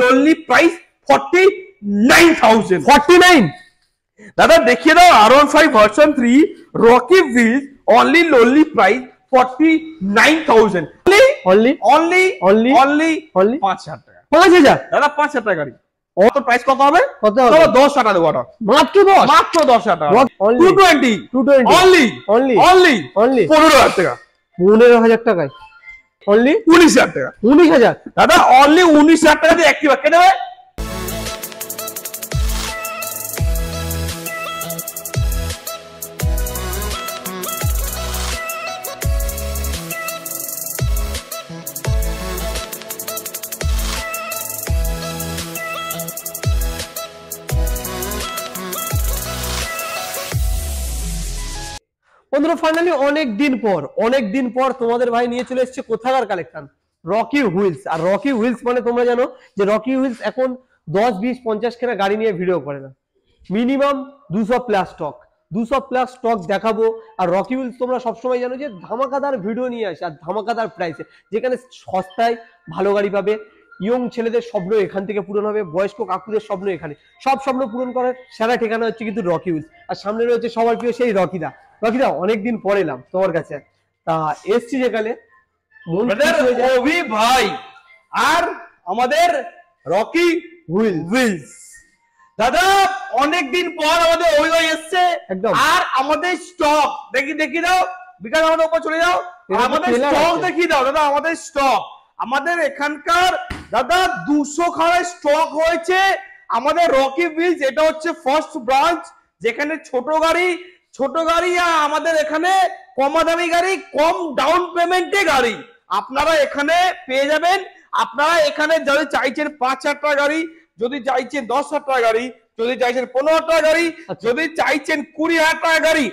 lonely price 49,000। 49 দাদা দেখিয়ে দাও R15 version 3 Rocky wheels only lonely price 49,000। only 5,000 টাকা। 5,000 দাদা 5,000 টাকা গাড়ি। অত প্রাইস কত হবে? কত হবে? 10 টাকা দেবো ওটা। মাত্র 10 10,000 টাকা। 220 only 15,000 টাকা। 15,000 টাকায় only 19,000 টাকা। 19,000 দাদা only 19,000 টাকা দিয়ে অ্যাক্টিভা কে দেবে? বন্ধুরা ফাইনালি অনেক দিন পর তোমাদের ভাই নিয়ে চলে এসেছে কোথাকার কালেকশন, রকি হুইলস। আর রকি হুইলস মানে তোমরা জানো যে রকি হুইলস এখন 10, 20, 50 কেনা গাড়ি নিয়ে ভিডিও করে না, মিনিমাম 200 প্লাস স্টক দেখাবো। আর রকি হুইলস তোমরা সবসময় জানো যে ধামাকাদার ভিডিও নিয়ে আসে আর ধামাকাদার প্রাইসে, যেখানে সস্তায় ভালো গাড়ি পাবে। ইয়ং ছেলেদের স্বপ্ন এখান থেকে পূরণ হবে, বয়স্ক কাকুদের স্বপ্ন এখানে, সব স্বপ্ন পূরণ করার সেরা ঠিকানা হচ্ছে কিন্তু রকি হুইলস। আর সামনে রয়েছে সবার প্রিয় সেই রকিদা। অনেকদিন পর এলাম তোমার কাছে, তা এসছি যেখানে অভি ভাই আর আমাদের রকি হুইলস। দাদা অনেকদিন পর আমাদের অভি ভাই এসছে একদম। আর আমাদের স্টক দেখি দাও বিকাশ, আমাদের উপর চলে যাও, আমাদের স্টক দেখিয়ে দাও দাদা। আমাদের স্টক, আমাদের এখানকার দাদা 200 খানা স্টক হয়েছে আমাদের রকি হুইলস। এটা হচ্ছে ফার্স্ট ব্রাঞ্চ, যেখানে ছোট গাড়ি আর আমাদের এখানে কম দামি গাড়ি, কম ডাউন পেমেন্টে গাড়ি আপনারা এখানে পেয়ে যাবেন। আপনারা এখানে যদি চাইছেন 5,000 টাকা গাড়ি, যদি চাইছেন 10,000 টাকা গাড়ি, যদি চাইছেন 15,000 টাকা গাড়ি, যদি চাইছেন 20,000 টাকা গাড়ি,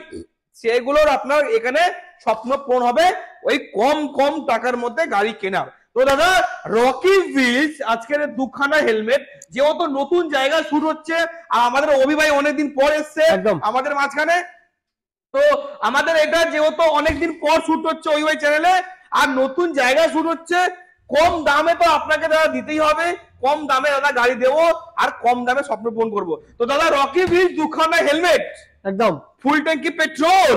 সেগুলোর আপনার এখানে স্বপ্ন পূরণ হবে ওই কম টাকার মধ্যে গাড়ি কেনার। তো দাদা রকি হুইলস আজকের দুখানা হেলমেট, যেহেতু নতুন জায়গা শুরু হচ্ছে আর আমাদের অভি ভাই অনেকদিন পর এসছে আমাদের মাঝখানে, তো আমাদের এটা যেহেতু অনেকদিন পর শুট হচ্ছে ওই চ্যানেলে আর নতুন জায়গা শুরু হচ্ছে, কম দামে তো আপনাকে দাদা দিতেই হবে, কম দামে দাদা গাড়ি দেবো আর কম দামে স্বপ্ন পূরণ করবো। তো দাদা রকি হুইলস দুখানা হেলমেট একদম ফুল ট্যাঙ্কি পেট্রোল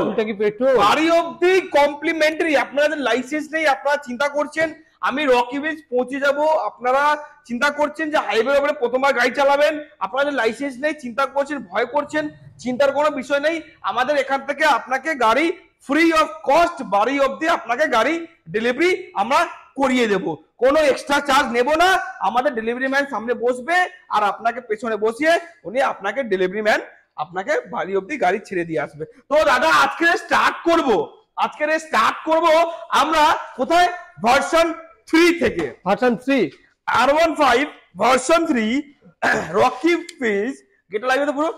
বাড়ি অবধি কমপ্লিমেন্টারি। আপনাদের লাইসেন্স নেই, আপনারা চিন্তা করছেন আমি রকি হুইলস পৌঁছে যাব, আপনারা চিন্তা করছেন যে হাইওয়ে উপরে প্রথমবার গাড়ি চালাবেন, আপনাদের লাইসেন্স নেই, চিন্তা করছেন, ভয় করছেন, চিন্তার কোনো বিষয় নেই। আমাদের এখান থেকে আপনাকে গাড়ি ফ্রি অফ কস্ট বাড়ি অবধি আপনাকে গাড়ি ডেলিভারি আমরা করিয়ে দেব, কোনো এক্সট্রা চার্জ নেব না। আমাদের ডেলিভারি ম্যান সামনে বসবে আর আপনাকে পেছনে বসিয়ে উনি আপনাকে ডেলিভারি ম্যান আপনাকে বাড়ি অবধি গাড়ি ছেড়ে দিয়ে আসবে। তো দাদা আজকে স্টার্ট করব আমরা কোথায়? ভার্সন 3 থেকে। Version 3 R15 version 3 Rocky wheels, যেটা লাগবে তো পুরো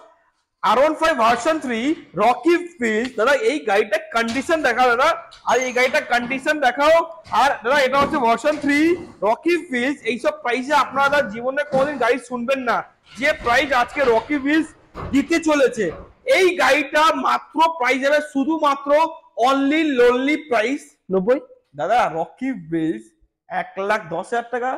R15 ভার্সন 3 রকি হুইলস। দাদা এই গাড়িটা কন্ডিশন দেখাও দাদা, আর এই গাড়িটা কন্ডিশন দেখাও। আর দাদা এটা হচ্ছে ভার্সন 3 রকি হুইলস। এইসব প্রাইসে আপনারা জীবনে কোনোদিন গাড়ি শুনবেন না, যে প্রাইস আজকে রকি হুইলস দিতে চলেছে। এই গাড়িটা মাত্র প্রাইস যাবে শুধুমাত্র অনলি লোনলি প্রাইস 90। দাদা রকি হুইলস 1,10,000 টাকা,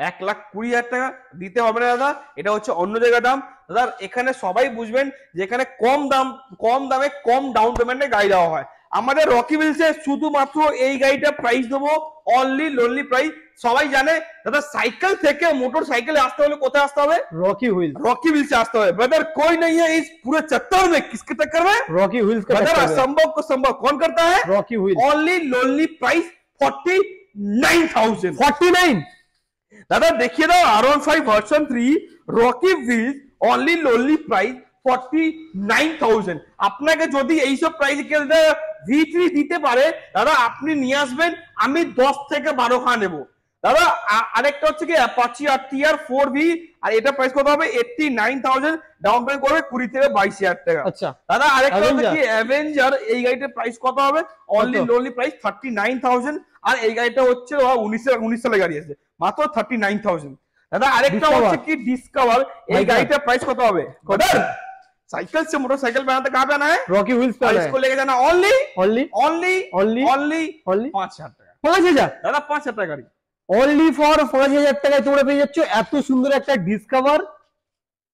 1,20,000 টাকা দিতে হবে না দাদা, এটা হচ্ছে অন্য জায়গার দাম। দাদা এখানে সবাই বুঝবেন যে এখানে কম দামে কম ডাউন পেমেন্টে গাড়ি দেওয়া হয়। আমাদের রকি হুইলসে শুধুমাত্র এই গাড়িটা প্রাইস দেবো অনলি লোনলি প্রাইস। সবাই জানে দাদা সাইকেল থেকে মোটর সাইকেলে আসতে হলে কোথায় আসতে হবে? रॉकी व्हील्स আসতে হবে। ब्रदर कोई नहीं है इस पूरे चक्कर में, किसके चक्कर में? रॉकी व्हील्स का। ब्रदर असंभव को संभव कौन करता है? Rocky wheels. Only lonely price 49,000। 49 দাদা দেখিয়ে দাও R15 version 3 Rocky wheels only lonely price 49,000। আপনাকে যদি এইসব প্রাইসে কেউ V3 দিতে পারে দাদা আপনি নিয়ে আসবেন, আমি 10 থেকে 12 খানা নেব দাদা। আরেকটা হচ্ছে কি অ্যাপাচি RTR 4V, আর এটা প্রাইস কত হবে? 89,000, ডাউন পেমেন্ট করবে 20 থেকে 22,000 টাকা। আচ্ছা দাদা আরেকটা হচ্ছে কি অ্যাভেঞ্জার, এই গাড়িটার প্রাইস কত হবে? Only lonely price 39,000। আর এই গাড়িটা হচ্ছে 19 সালের গাড়ি আছে, মাত্র 39,000। দাদা আরেকটা হচ্ছে কি ডিসকভার, এই গাড়িটার প্রাইস কত হবে? साइकिल से मोटरसाइकिल बनाते कहाँ पे आना है? रॉकी व्हील्स पे इसको लेके जाना ओनली 5,000 টাকা। 5,000 দাদা 5,000 টাকা গাড়ি অনলি ফর 5000 টাকায় তোমরা পেয়ে যাচ্ছ এত সুন্দর একটা ডিসকভার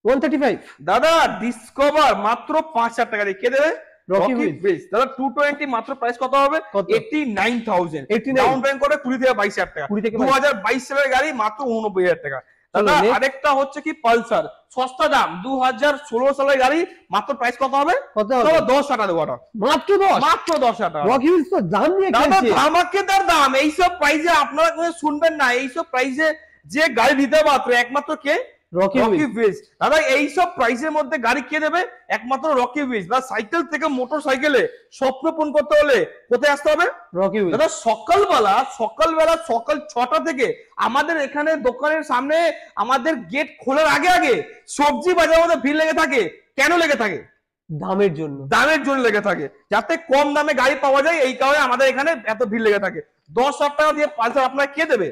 135। দাদা ডিসকভার মাত্র 5000 টাকা দিয়ে কে দেবে? Rocky Rocky wheels. হুইলস। দাদা 220 মাত্র প্রাইস কত হবে? কত? 89000। 89 ডাউন পেমেন্ট করে 20 থেকে 22000 টাকা। 20 থেকে 2022 সালের গাড়ি মাত্র 89000 টাকা। দাদা next। আরেকটা হচ্ছে কি পালসার, সস্তা দাম 2016 সালের গাড়ি, মাত্র প্রাইস কত হবে? কত হবে? 10,000 টাকা দেবো ওটা। মাত্র 10। মাত্র 10,000 টাকা। রকি হুইলস তো দাম নিয়ে দাদা খেলছে। ধামাকেদার দাম, এইসব প্রাইসে আপনারা কোনো শুনবেন না। এইসব প্রাইসে যে গাড়ি দিতে পারতো একমাত্র কে? Rocky Rocky wheels. হুইলস। দাদা এইসব প্রাইসের মধ্যে গাড়ি কে দেবে? একমাত্র রকি হুইলস। দাদা সাইকেল থেকে মোটর সাইকেলে স্বপ্ন পূরণ করতে হলে কোথায় আসতে হবে? Rocky wheels. দাদা সকাল 6টা থেকে আমাদের এখানে দোকানের সামনে আমাদের গেট খোলার আগে আগে সবজি বাজারের মধ্যে ভিড় লেগে থাকে। কেন লেগে থাকে? দামের জন্য। দামের জন্য লেগে থাকে, যাতে কম দামে গাড়ি পাওয়া যায়। এই কারণে আমাদের এখানে এত ভিড় লেগে থাকে। 10,000 টাকা দিয়ে পালসার আপনারা কে দেবে?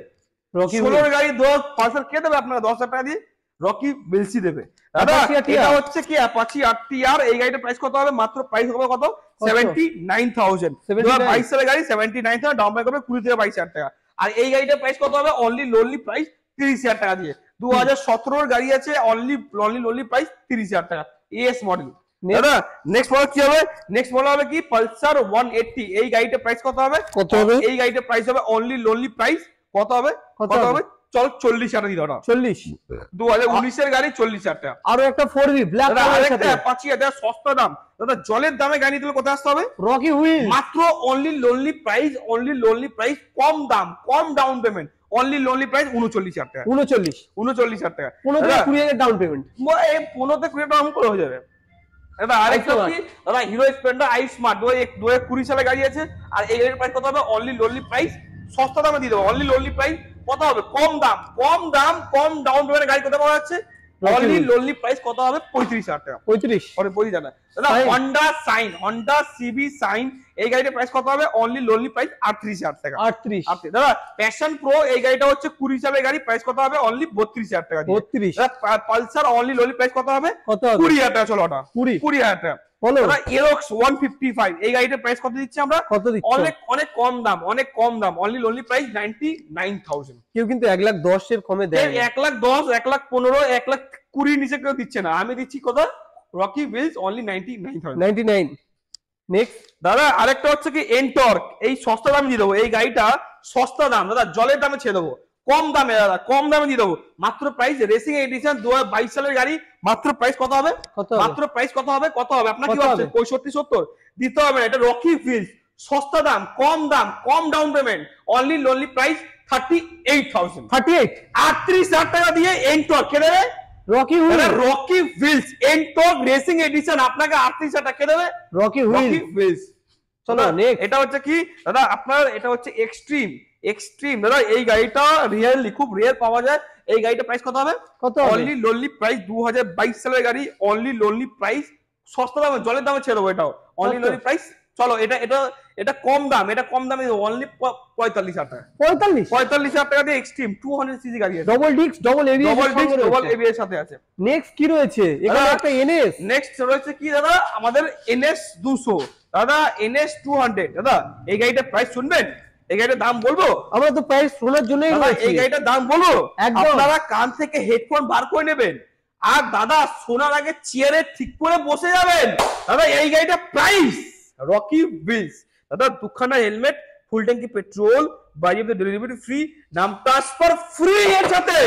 রকি 16 গাড়ি 10 পালসার কে দেবে আপনারা 10,000 টাকা দিয়ে? রকি হুইলসই দেবে। দাদা Apache RTR। এটা হচ্ছে কি অ্যাপাচি RTR। এই গাড়িটার প্রাইস কত হবে? মাত্র প্রাইস হবে কত? 79,000। 2022 সালের গাড়ি 79,000, ডাউন পেমেন্ট করবে 20 থেকে 22000 টাকা। আর এই গাড়িটার প্রাইস কত হবে? অনলি লোনলি প্রাইস 30,000 টাকা দিয়ে। 2017 এর গাড়ি আছে, অনলি লোনলি প্রাইস 30,000 টাকা, এস মডেল। দাদা নেক্সট মডেল কি হবে? নেক্সট মডেল হবে কি পালসার 180। এই গাড়িটার প্রাইস কত হবে? কত হবে? এই গাড়িটার প্রাইস হবে অনলি লোনলি প্রাইস কত হবে? কত কত হবে? হবে? চল 40,000 টাকা দিয়ে দাও। 40। 2019 এর গাড়ি 40,000 টাকা। আরো একটা 4V ব্ল্যাক দাদা কালারের আরেকটা সাথে অ্যাপাচি, এটা সস্তা দাম। দাদা জলের দামে গাড়ি নিতে হলে কোথায় আসতে হবে? Rocky wheels. মাত্র অনলি লোনলি প্রাইস, কম দাম, কম down payment, only lonely price 39,000 টাকা। 39,000 টাকা। 15,000 ডাউন পেমেন্ট। এই 15 থেকে 20 টাকা করে হয়ে যাবে। দাদা আরেকটা কি? দাদা হিরো স্প্লেন্ডার আই স্মার্ট 2020 সালে গাড়ি আছে। আর এই গাড়ির প্রাইস কত হবে? অনলি লোনলি প্রাইস, সস্তা দামে দিয়ে দেবো। অনলি লোনলি প্রাইস কত হবে? কম দাম, কম ডাউন পেমেন্ট গাড়ি কোথায় পাওয়া যাচ্ছে? অনলি লোনলি প্রাইস কত হবে? 35,000 টাকা। 35। পরে বলি জানা দাদা হন্ডা সিবি সাইন, এই গাড়িটার প্রাইস কত হবে? অনলি লোনলি প্রাইস 38,000 টাকা। 38। দাদা প্যাশন প্রো, এই গাড়িটা হচ্ছে 20 সালের গাড়ি, প্রাইস কত হবে? অনলি 32,000 টাকা দিয়ে। 32। পালসার অনলি লোনলি প্রাইস কত হবে? কত হবে? 20,000 টাকা। চলো ওটা 20,000 টাকা। বলো। দাদা এরক্স 155, এই গাড়িটার প্রাইস কত দিচ্ছি আমরা? কত দিচ্ছ? অনেক কম দাম, অনলি লোনলি প্রাইস 99,000। কেউ কিন্তু 1,10,000 এর কমে দেয় না। 1,10,000, 1,15,000, 1,20,000 নিচে কেউ দিচ্ছে না। আমি দিচ্ছি কত? Rocky wheels only 99,000। 99। নেক্সট দাদা আরেকটা হচ্ছে কি এনটর্ক, এই সস্তা দামে দিয়ে দেবো। এই গাড়িটা সস্তা দাম দাদা, জলের দামে ছেড়ে দেবো, কম দামে দাদা, কম দামে দিয়ে দেবো। মাত্র প্রাইস রেসিং এডিশন 2022 সালের গাড়ি, মাত্র প্রাইস কত হবে? মাত্র প্রাইস কত হবে? আপনার কি ভাবছেন 65 70 দিতে হবে না? এটা রকি হুইলস, সস্তা দাম, কম down payment, only lonely price 38,000। 38,000 টাকা দিয়ে এনটর্ক কে দেবে? Rocky wheels. Rocky wheels Ntorq racing edition আপনাকে 38,000 টাকা কে দেবে? Rocky wheels. চলো নেক্সট। এটা হচ্ছে কি দাদা আপনার, এটা হচ্ছে এক্সট্রিম দাদা। এই গাড়িটা রিয়েলি খুব রেয়ার পাওয়া যায়। এই গাড়িটা প্রাইস কত হবে? কত হবে? অনলি লোনলি প্রাইস 2022 সালের গাড়ি, অনলি লোনলি প্রাইস, সস্তা দামে, জলের দামে ছেড়ে দেবো এটাও। অনলি লোনলি প্রাইস, চলো এটা কম দামে অনলি 45,000 টাকা। 45,000 টাকা দিয়ে এক্সট্রিম 200 সিসি গাড়ি আছে। ডবল ডিস্ক ডবল এবিএস সাথে আছে। নেক্সট কি রয়েছে? এখানে একটা এনএস। নেক্সট রয়েছে কি দাদা? আমাদের এনএস 200। দাদা এনএস 200। দাদা এই গাড়িটার প্রাইস শুনবেন? এই গাড়িটার দাম বলবো? আমরা তো প্রাইস শোনার জন্যই রয়েছে। এই গাড়িটার দাম বলবো? একদম। আপনারা কান থেকে হেডফোন বার করে নেবেন, আর দাদা শোনার আগে চেয়ারে ঠিক করে বসে যাবেন। দাদা এই গাড়িটার প্রাইস রকি হুইলস। দাদা দুখানা হেলমেট, ফুল ট্যাঙ্কি petrol, by of the delivery free, নাম ট্রান্সফার ফ্রি এর সাথে।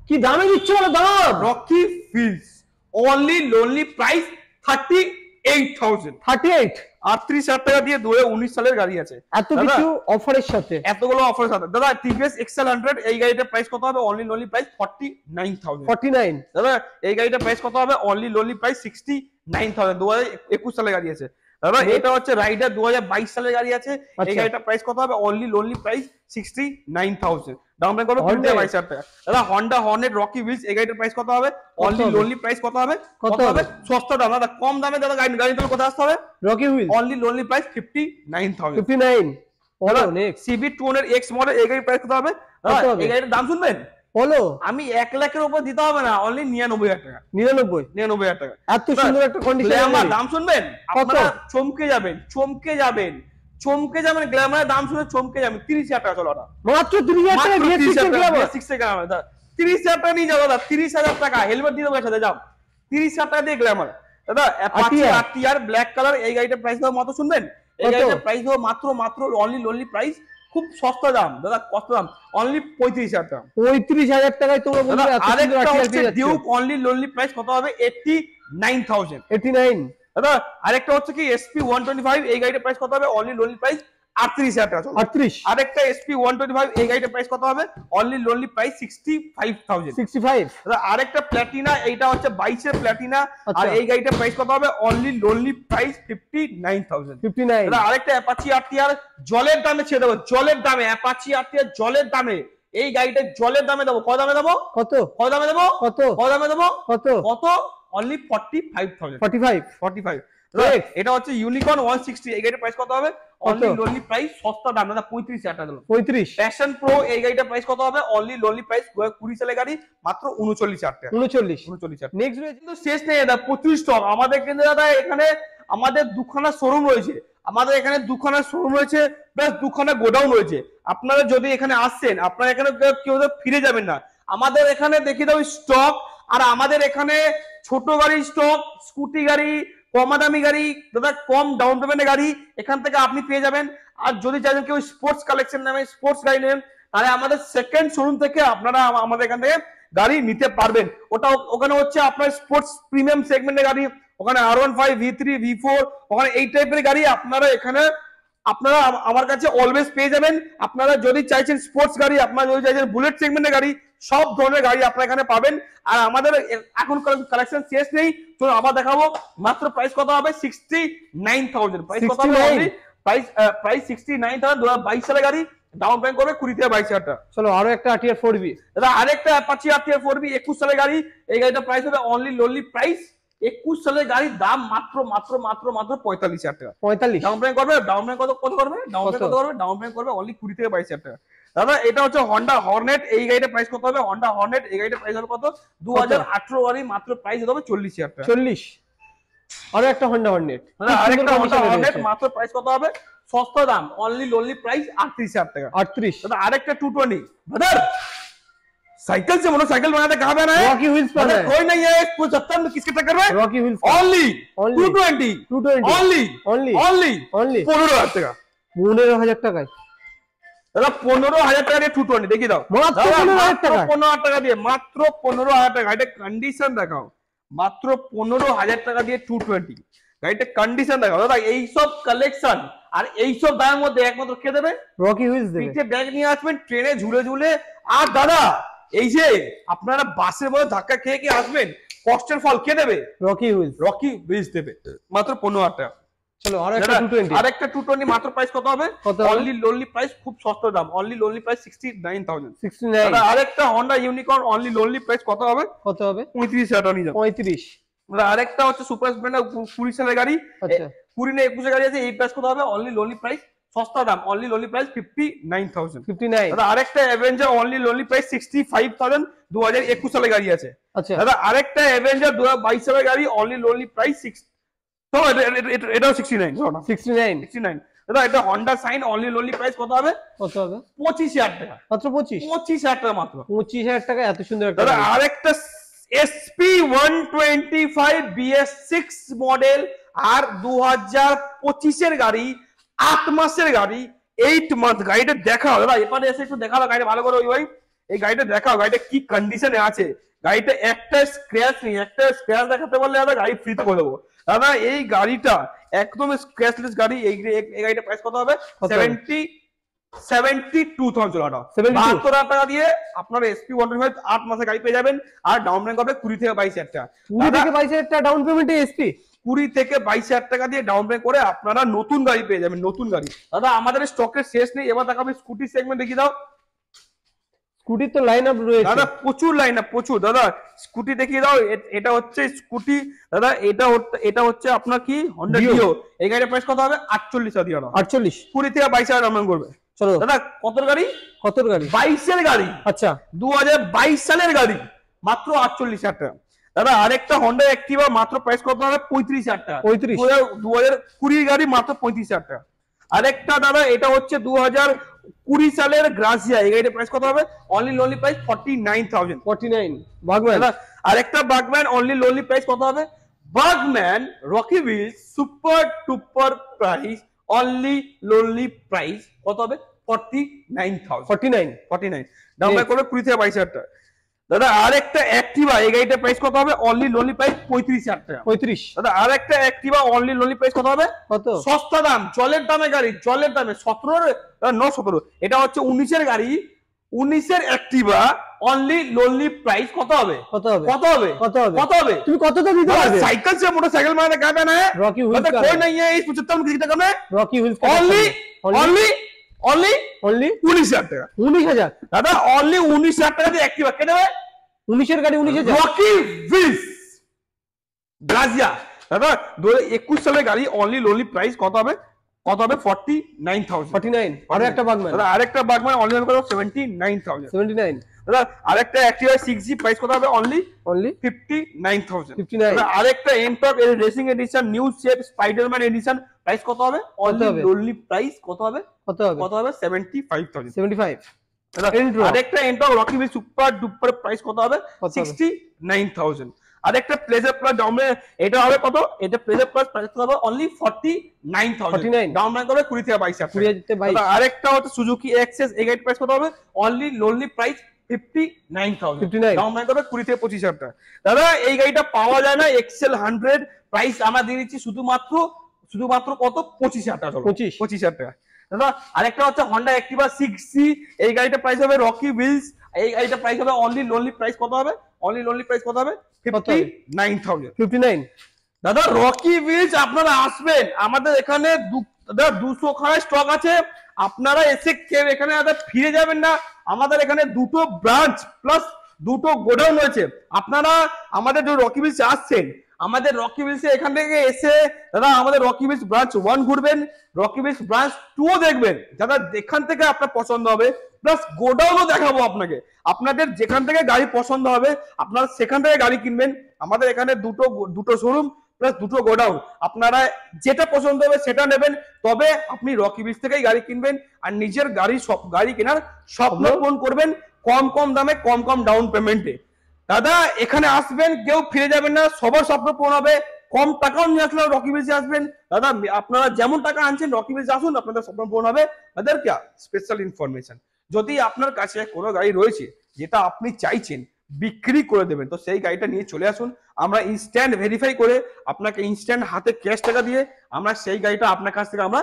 কি দামে দিচ্ছ বলো দাম? Rocky wheels only lonely price 38,000। 38,000 টাকা দিয়ে 2019 সালের গাড়ি আছে। এত কিছু অফারের সাথে, এতগুলো অফারের সাথে। দাদা টিভিএস এক্সেল 100, এই গাড়িটার প্রাইস কত হবে? Only lonely price 49,000। 49। দাদা এই গাড়িটার প্রাইস কত হবে? Only lonely price 69,000। 2021 সালের গাড়ি আছে। দাদা এটা হচ্ছে রাইডার 2022 সালের গাড়ি আছে। এই গাড়িটার প্রাইস কত হবে? Only lonely price 69,000। Down payment করবে 22,000 টাকা। দাদা হন্ডা হর্নেট রকি হুইলস, এই গাড়িটার প্রাইস কত হবে? অনলি লোনলি প্রাইস কত হবে? সস্তা দাম দাদা, কম দামে দাদা গাড়ি নিতে কোথায় আসতে হবে? Rocky wheels. Only lonely price 59,000। 59। বলো নেক্সট। সিবি 200X মডেল, এই গাড়ির প্রাইস কত হবে? এই গাড়ির দাম শুনবেন? বলো। আমি 1 লাখের উপর দিতে হবে না, অনলি 99,000 টাকা। 99,000 টাকা। এত সুন্দর একটা কন্ডিশন। আমার দাম শুনবেন? আপনারা চমকে যাবেন। চমকে যাবেন, গ্ল্যামারের দাম শুনে চমকে যাবেন। 30,000 টাকা। চলো মাত্র 30,000 টাকা গ্ল্যামার। 30,000 টাকা নিয়ে যাও দাদা, 30,000 টাকা। হেলমেট দিয়ে দেবো সাথে, যাও 30,000 টাকা দিয়ে গ্ল্যামার দাদা। অ্যাপাচি আরটিআর ব্ল্যাক কালার, এই গাড়িটার প্রাইস দাও মাত্র, শুনবেন, এই গাড়িটার প্রাইস দাও মাত্র অনলি প্রাইস, খুব সস্তা দাম দাদা। কত দাম? অনলি 35,000 টাকা। 35,000 টাকায় তোমরা বন্ধুরা এত সুন্দর আরটিআর পেয়ে যাচ্ছ। ডিউক অনলি প্রাইস কত হবে? 89,000। 89 দাদা। আরেকটা হচ্ছে কি এসপি 125, এই গাড়িটার প্রাইস কত হবে? অনলি প্রাইস 38,000 টাকা। 38। আরেকটা এসপি 125, এই গাড়িটার প্রাইস কত হবে? Only price 65,000। 65। দাদা আরেকটা প্ল্যাটিনা, এইটা হচ্ছে 22 এর প্ল্যাটিনা, আর এই গাড়িটার প্রাইস কত হবে? Only price 59,000। 59। দাদা আরেকটা অ্যাপাচি আরটিআর জলের দামে ছেড়ে দেবো, জলের দামে। অ্যাপাচি আরটিআর জলের দামে, এই গাড়িটা জলের দামে দেবো। কত দামে দেবো? কত দামে দেবো? কত দামে দেবো? কত? অনলি 45,000। 45। এটা হচ্ছে ইউনিকর্ন 160, এই গাড়িটার প্রাইস কত হবে? অনলি প্রাইস, সস্তা দাম দাদা, 35,000 টাকা দিলাম। 35। প্যাশন প্রো, এই গাড়িটার প্রাইস কত হবে? অনলি প্রাইস 20 সালের গাড়ি, মাত্র 39,000 টাকা। 39। নেক্সট রয়েছে কিন্তু শেষ নেই দাদা, প্রচুর স্টক আমাদের কিন্তু দাদা। এখানে আমাদের দুখানা শোরুম রয়েছে, আমাদের এখানে দুখানা শোরুম রয়েছে, প্লাস দুখানা গোডাউন রয়েছে। আপনারা যদি এখানে আসছেন, আপনারা এখানে কেউ ফিরে যাবেন না। আমাদের এখানে দেখিয়ে দাও স্টক, আর আমাদের এখানে ছোট গাড়ি স্টক, স্কুটি গাড়ি, কম দামি গাড়ি দাদা, কম ডাউন পেমেন্টের গাড়ি এখান থেকে আপনি পেয়ে যাবেন। আর যদি চাইছেন কেউ স্পোর্টস কালেকশন নামে স্পোর্টস গাড়ি নেন, তাহলে আমাদের সেকেন্ড শোরুম থেকে আপনারা আমাদের এখান থেকে গাড়ি নিতে পারবেন। ওখানে হচ্ছে আপনার স্পোর্টস প্রিমিয়াম সেগমেন্টের গাড়ি, ওখানে R15, V3, V4, ওখানে এই টাইপের গাড়ি আপনারা এখানে আমার কাছে অলওয়েজ পেয়ে যাবেন। আপনারা যদি চাইছেন স্পোর্টস গাড়ি, আপনারা যদি চাইছেন বুলেট সেগমেন্টের গাড়ি, সব ধরনের গাড়ি আপনারা এখানে পাবেন। আর আমাদের এখন কালেকশন শেষ নেই, চলো আবার দেখাবো। মাত্র প্রাইস কত হবে? 69,000। প্রাইস কত হবে? প্রাইস 69,000। 2022 সালের গাড়ি, ডাউন পেমেন্ট করবে 20 থেকে 22,000 টাকা। চলো আরো একটা আরটিআর 4B দাদা। আরেকটা অ্যাপাচি আরটিআর 4B 21 সালের গাড়ি, এই গাড়িটা প্রাইস হবে অনলি প্রাইস 21 সালের গাড়ির দাম মাত্র 45,000 টাকা। 45। ডাউন পেমেন্ট করবে, ডাউন পেমেন্ট কত করবে? ডাউন পেমেন্ট করবে অনলি 20 থেকে 22,000 টাকা। দাদা এটা হচ্ছে হন্ডা হর্নেট, এই গাড়িটার প্রাইস কত হবে? হন্ডা হর্নেট, এই গাড়িটার প্রাইস হবে কত? 2018 গাড়ি, মাত্র প্রাইস হবে 40,000 টাকা। 40। আরো একটা হন্ডা হর্নেট, আরেকটা হন্ডা হর্নেট, মাত্র প্রাইস কত হবে? সস্তা দাম, অনলি প্রাইস 38,000 টাকা। 38। দাদা আরেকটা 220। ब्रदर साइकिल से मोटरसाइकिल बनाते कहाँ बना है? रॉकी व्हील्स पर है। कोई नहीं है 75 में, किसके टक्कर में? रॉकी व्हील्स ओनली 220 ओनली 15,000 টাকা। 15,000 টাকায় দাদা 15,000 টাকা দিয়ে 220 দেখিয়ে দাও। মাত্র 15,000 টাকা। 15,000 টাকা দিয়ে, মাত্র 15,000 টাকা। এটা কন্ডিশন দেখাও, মাত্র 15,000 টাকা দিয়ে 220। গাড়িটা কন্ডিশন দেখাও দাদা। এইসব কালেকশন আর এইসব দামের মধ্যে একমাত্র কে দেবে? রকি হুইলস দেবে। পিঠে ব্যাগ নিয়ে আসবেন, ট্রেনে ঝুলে ঝুলে। আর দাদা এই যে আপনারা বাসের মধ্যে ধাক্কা খেয়ে কি আসবেন, কষ্টের ফল কে দেবে? রকি হুইলস দেবে, মাত্র 15,000 টাকা। চলো আরেকটা 220। আরেকটা 220, মাত্র প্রাইস কত হবে? অনলি প্রাইস, খুব সস্তা দাম, অনলি প্রাইস 69,000। 69। আরেকটা হন্ডা ইউনিকর্ন, অনলি প্রাইস কত হবে? 35,000 টাকা নিয়ে যাও। 35। আরেকটা হচ্ছে সুপার স্প্লেন্ডার 20 সালের গাড়ি, 20 না 21 গাড়ি আছে, এই প্রাইস কত হবে? অনলি প্রাইস, সস্তা দাম, অনলি প্রাইস 59,000। 59। দাদা আরেকটা অ্যাভেঞ্জার, অনলি প্রাইস 65,000, 2021 সালের গাড়ি আছে। আচ্ছা দাদা আরেকটা অ্যাভেঞ্জার 2022 সালের গাড়ি, অনলি প্রাইস 6, তো এটাও 69। দাদা এটা হন্ডা সাইন, অনলি প্রাইস কত হবে? 25,000 টাকা। মাত্র 25,000 টাকা, মাত্র 25,000 টাকা। এত সুন্দর একটা দাদা আরেকটা SP 125 BS6 মডেল, আর 2025 এর গাড়ি, 8 মাসের গাড়ি, 8 মান্থ। গাড়িটা দেখাও দাদা, এপারে এসে একটু দেখাও গাড়িটা ভালো করে। ওই ভাই এই গাড়িটা দেখাও, গাড়িটা কি কন্ডিশনে আছে। গাড়িটা একটা স্ক্র্যাচ নেই, একটা স্ক্র্যাচ দেখাতে বললে দাদা গাড়ি ফ্রিতে করে দেবো। দাদা এই গাড়িটা একদম স্ক্র্যাচলেস গাড়ি। এই গাড়িটা প্রাইস কত হবে? 72,000 টাকা। 72,000 টাকা দিয়ে আপনার SP 125 8 মাসের গাড়ি পেয়ে যাবেন। আর ডাউন পেমেন্ট করবে 20 থেকে 22,000 টাকা। 20 থেকে 22,000 টাকা ডাউন পেমেন্টে SP 20 থেকে 22,000 টাকা দিয়ে ডাউন পেমেন্ট করে আপনারা নতুন গাড়ি পেয়ে যাবেন, নতুন গাড়ি। দাদা আমাদের স্টকের শেষ নেই। এবার দেখাবো স্কুটি সেগমেন্ট, দেখিয়ে দাও। স্কুটির তো লাইন আপ রয়েছে দাদা, প্রচুর লাইন আপ, প্রচুর। দাদা স্কুটি দেখিয়ে দাও। এটা হচ্ছে স্কুটি দাদা, এটা হচ্ছে আপনার কি হন্ডা ডিও। এই গাড়ির প্রাইস কত হবে? 48,000 দিয়ে। 48। 20 থেকে 22,000 ডাউন পেমেন্ট করবে। চলো দাদা কত গাড়ি? 22 এর গাড়ি। আচ্ছা 2022 সালের গাড়ি, মাত্র 48,000 টাকা। দাদা আরেকটা হন্ডা অ্যাক্টিভা, মাত্র প্রাইস কত হবে? 35,000 টাকা। 35। 2020 গাড়ি, মাত্র 35,000 টাকা। আরেকটা দাদা এটা হচ্ছে 2020 সালের গ্রাসিয়া, এই গাড়িটার প্রাইস কত হবে? Only lonely price 49,000। 49 বাগম্যান। আরেকটা বাগম্যান অনলি লোনলি প্রাইস কত হবে? Burgman Rocky wheels super টুপার price only lonely price কত হবে? 49,000। 49 দাম বাই করবে 20 থেকে 22,000 টাকা। দাদা আরেকটা অ্যাক্টিভা, এই গাড়িটার প্রাইস কত হবে? অনলি লোনলি প্রাইস 35,000 টাকা। 35। দাদা আরেকটা অ্যাক্টিভা অনলি লোনলি প্রাইস কত হবে? কত? সস্তা দাম, জলের দামে গাড়ি, জলের দামে 17 এটা হচ্ছে 19 এর গাড়ি, 19 এর অ্যাক্টিভা অনলি লোনলি প্রাইস কত হবে? কত হবে? কত হবে? কত হবে? কত হবে? তুমি কতটা দিতে পারবে? साइकिल से मोटरसाइकिल में क्या है रॉकी व्हील्स का कोई नहीं है इस 75 किसी टका में रॉकी व्हील्स का ओनली ओनली ओनली ओनली 19,000 টাকা। 19,000 দাদা অনলি 19,000 টাকা দিয়ে অ্যাক্টিভা কে দেবে? 19 এর গাড়ি 19,000। রকি হুইলস গ্রাজিয়া দাদা 2021 সালের গাড়ি অনলি লোনলি প্রাইস কত হবে? কত হবে? 49,000। 49। আর একটা বাগম্যান। দাদা আরেকটা বাগম্যান অনলি কত? 79,000। 79। দাদা আরেকটা অ্যাক্টিভা 6G প্রাইস কত হবে? Only only 59,000। 59। দাদা আরেকটা Ntorq racing addition new shape Spiderman addition price কত হবে? অনলি লোনলি প্রাইস কত হবে? কত হবে? কত হবে? 75,000। 75। দাদা আরেকটা Ntorq Rocky wheels super duper price কত হবে? 69,000। আরেকটা প্লেজার প্লাস ডাউন এটা হবে কত? এটা প্লেজার প্লাস প্রাইস কত হবে? অনলি 49,000। ডাউন পেমেন্ট করবে 20 থেকে 22,000। 20 থেকে 22। আরেকটা হচ্ছে সুজুকি এক্সএস, এই গাড়ির প্রাইস কত হবে? Only lonely price 59,000। 59। Down payment করবে 20 থেকে 25,000 টাকা। দাদা এই গাড়িটা পাওয়া যায় না, এক্সেল 100 প্রাইস আমরা দিয়ে দিচ্ছি শুধুমাত্র কত? 25,000 টাকা। 25,000 টাকা। দাদা আরেকটা হচ্ছে হন্ডা অ্যাক্টিভা 6C, এই গাড়িটা প্রাইস হবে রকি হুইলস, এই গাড়িটা প্রাইস হবে অনলি লোনলি প্রাইস কত হবে? অনলি লোনলি প্রাইস কত হবে? 59,000। 59। দাদা রকি হুইলস আপনারা আসবেন আমাদের এখানে, দাদা 200 খানা স্টক আছে, আপনারা এসে কেউ এখানে ফিরে যাবেন না। আমাদের এখানে দুটো ব্রাঞ্চ প্লাস দুটো গোডাউন রয়েছে। আপনারা আমাদের যে রকি হুইলস আসছেন, আমাদের রকি হুইলস এখান থেকে এসে দাদা আমাদের রকি হুইলস ব্রাঞ্চ 1 ঘুরবেন, রকি হুইলস ব্রাঞ্চ 2 দেখবেন, দাদা যেখান থেকে আপনার পছন্দ হবে, প্লাস গোডাউনও দেখাবো আপনাকে। আপনাদের যেখান থেকে গাড়ি পছন্দ হবে আপনারা সেখান থেকে গাড়ি কিনবেন। আমাদের এখানে দুটো শোরুম প্লাস দুটো গোডাউন, আপনারা যেটা পছন্দ হবে সেটা নেবেন, তবে আপনি রকি হুইলস থেকেই গাড়ি কিনবেন আর নিজের গাড়ি কেনার স্বপ্ন পূরণ করবেন কম দামে কম ডাউন পেমেন্টে। দাদা এখানে আসবেন, কেউ ফিরে যাবেন না, সবার স্বপ্ন পূরণ হবে। কম টাকাও নিয়ে আসলে রকি হুইলসে আসবেন। দাদা আপনারা যেমন টাকা আনছেন রকি হুইলসে আসুন, আপনাদের স্বপ্ন পূরণ হবে। তাদের কি স্পেশাল ইনফরমেশন, যদি আপনার কাছে কোনো গাড়ি রয়েছে যেটা আপনি চাইছেন বিক্রি করে দেবেন, তো সেই গাড়িটা নিয়ে চলে আসুন। আমরা ইনস্ট্যান্ট ভেরিফাই করে আপনাকে ইনস্ট্যান্ট হাতে ক্যাশ টাকা দিয়ে আমরা সেই গাড়িটা আপনার কাছ থেকে আমরা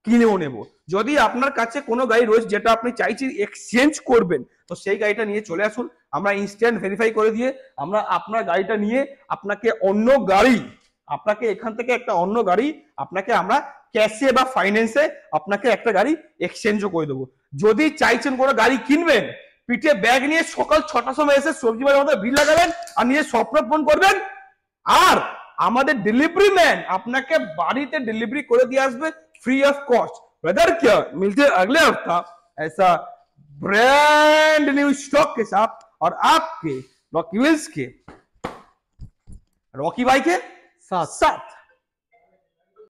কিনেও নেব। যদি আপনার কাছে কোনো গাড়ি রয়েছে যেটা আপনি চাইছেন এক্সচেঞ্জ করবেন, তো সেই গাড়িটা নিয়ে চলে আসুন। আমরা ইনস্ট্যান্ট ভেরিফাই করে দিয়ে আমরা আপনার গাড়িটা নিয়ে আপনাকে এখান থেকে একটা অন্য গাড়ি আপনাকে আমরা ক্যাশে বা ফাইন্যান্সে আপনাকে একটা গাড়ি এক্সচেঞ্জও করে দেবো। যদি চাইছেন কোনো গাড়ি কিনবেন, পিঠে ব্যাগ নিয়ে সকাল 6টার সময় এসে সবজি বাজারের মধ্যে ভিড় লাগাবেন আর নিজের স্বপ্ন পূরণ করবেন, আর আমাদের ডেলিভারি ম্যান আপনাকে বাড়িতে डिलीवरी করে দিয়ে আসবে फ्री ऑफ कॉस्ट। ब्रदर क्या मिलते हैं अगले हफ्ता ऐसा ब्रांड न्यू स्टॉक के साथ और आपके रॉकी व्हील्स के रॉकी भाई के साथ।